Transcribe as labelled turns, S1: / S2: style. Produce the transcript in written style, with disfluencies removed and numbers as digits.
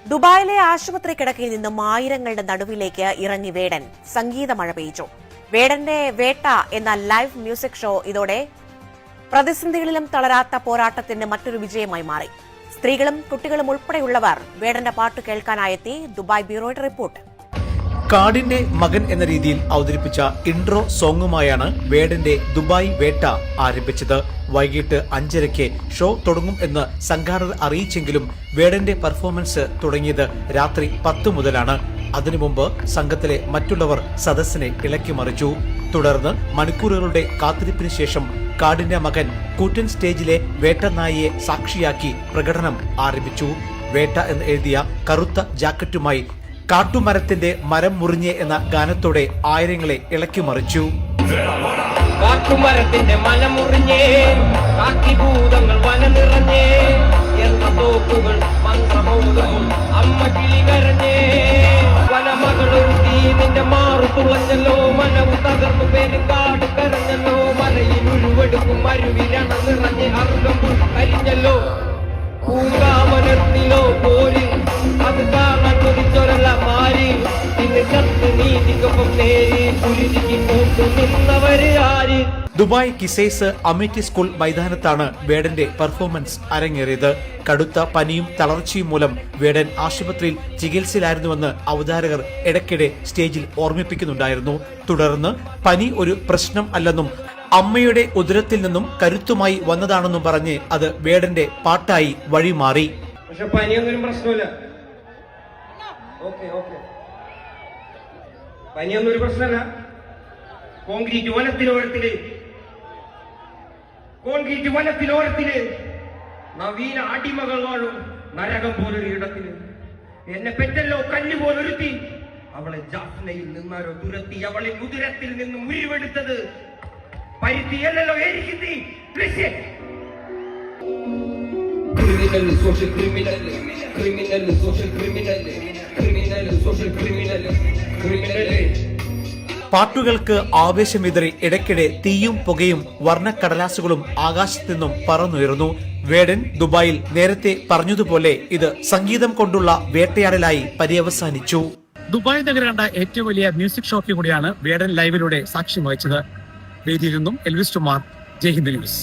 S1: ദുബായിലെ ആശുപത്രി കിടക്കയിൽ നിന്നും ആയിരങ്ങളുടെ നടുവിലേക്ക് ഇറങ്ങി വേടൻ സംഗീതമഴ പെയ്ച്ചു. വേടന്റെ വേട്ട എന്ന ലൈവ് മ്യൂസിക് ഷോ ഇതോടെ പ്രതിസന്ധികളിലും തളരാത്ത പോരാട്ടത്തിന്റെ മറ്റൊരു വിജയമായി മാറി. സ്ത്രീകളും കുട്ടികളും ഉൾപ്പെടെയുള്ളവർ വേടന്റെ പാട്ട് കേൾക്കാനായെത്തി. Dubai ബ്യൂറോയുടെ report.
S2: കാടിന്റെ മകൻ എന്ന രീതിയിൽ അവതരിപ്പിച്ച ഇൻട്രോ സോങ്ങുമായാണ് വേടന്റെ ദുബായ് വേട്ട ആരംഭിച്ചത്. വൈകിട്ട് 5:30 ഷോ തുടങ്ങും എന്ന് സംഘാടകർ അറിയിച്ചെങ്കിലും വേടന്റെ പെർഫോമൻസ് തുടങ്ങിയത് രാത്രി 10 മുതലാണ്. അതിനു മുമ്പ് സംഘത്തിലെ മറ്റുള്ളവർ സദസ്സിനെ ഇളക്കിമറിച്ചു. തുടർന്ന് മണിക്കൂറുകളുടെ കാത്തിരിപ്പിന് ശേഷം കാടിന്റെ മകൻ കൂറ്റൻ സ്റ്റേജിലെ വേട്ടനായിയെ സാക്ഷിയാക്കി പ്രകടനം ആരംഭിച്ചു. വേട്ട എന്ന് എഴുതിയ കറുത്ത ജാക്കറ്റുമായി കാട്ടുമരത്തിന്റെ മരം മുറിഞ്ഞേ എന്ന ഗാനത്തോടെ ആയിരങ്ങളെ ഇളക്കിമറിച്ചു.
S3: കാട്ടുമരത്തിന്റെ മനം മുറിഞ്ഞേ, കാക്കിഭൂതങ്ങൾ വനം നിറഞ്ഞേ, എന്ന തോക്കുകൾ മന്ത്രമോദവും അമ്മ കിളി കരഞ്ഞേ. വനമകളൊരുത്തി നിന്റെ മാറു തുളഞ്ഞല്ലോ, മനവും തകർന്നു പേരുകാട് കരഞ്ഞല്ലോ. മലയിൽ ഉരുവെടുക്കും അരുവിരണ നിറഞ്ഞ് അർഗം കരിഞ്ഞല്ലോ. പൂങ്കാവനത്തിലോ പോരി അത് കാണാൻ കൊതിച്ചൊരല്ല മാറി. ഇന്ന് കത്ത് നീതിക്കൊപ്പം നേരി കുരുതിക്ക് കൂട്ടു നിന്നവര് ആര്.
S2: ദുബായ് കിസൈസ് അമിറ്റി സ്കൂൾ മൈതാനത്താണ് വേടന്റെ പെർഫോമൻസ് അരങ്ങേറിയത്. കടുത്ത പനിയും തളർച്ചയും മൂലം വേടൻ ആശുപത്രിയിൽ ചികിത്സയിലായിരുന്നുവെന്ന് അവതാരകർ ഇടയ്ക്കിടെ സ്റ്റേജിൽ ഓർമ്മിപ്പിക്കുന്നുണ്ടായിരുന്നു. തുടർന്ന് പനി ഒരു പ്രശ്നം അല്ലെന്നും അമ്മയുടെ ഉദരത്തിൽ നിന്നും കരുത്തുമായി വന്നതാണെന്നും പറഞ്ഞ് അത് വേടന്റെ പാട്ടായി വഴിമാറി.
S3: പക്ഷെ പനിയൊന്നും പ്രശ്നമില്ല. പനിയൊന്നും ഒരു പ്രശ്നമല്ല. കോൺക്രീറ്റ് വനത്തിലോരത്തില് നവീന അടിമകൾ വാഴും നരകം പോലൊരു ഇടത്തില് എന്നെ പെറ്റല്ലോ കല്ല് പോലൊരുത്തി. അവളെ ജാഫ്നയിൽ നിന്നാരോ തുരത്തി. അവളെ ഉദരത്തിൽ നിന്നും ഉരുവെടുത്തത് പരിധിയല്ലോ എരികിത്തി. Criminal social criminal, criminal social criminal, criminal social criminal, criminal.
S2: പാട്ടുകൾക്ക് ആവേശം വിതറി ഇടയ്ക്കിടെ തീയും പുകയും വർണ്ണക്കടലാസുകളും ആകാശത്തു നിന്നും പറന്നുയർന്നു. വേടൻ ദുബായിൽ നേരത്തെ പറഞ്ഞതുപോലെ ഇത് സംഗീതം കൊണ്ടുള്ള വേട്ടയാടലായി പര്യവസാനിച്ചു.
S4: ദുബായ് നഗരം കണ്ട ഏറ്റവും വലിയ മ്യൂസിക് ഷോയ്ക്ക് കൂടിയാണ് വേടൻ ലൈവിലൂടെ സാക്ഷ്യം വഹിച്ചത്. വേദിയിൽ നിന്നും എൽവിസ് കുമാർ, ജയ്ഹിന്ദ് ന്യൂസ്.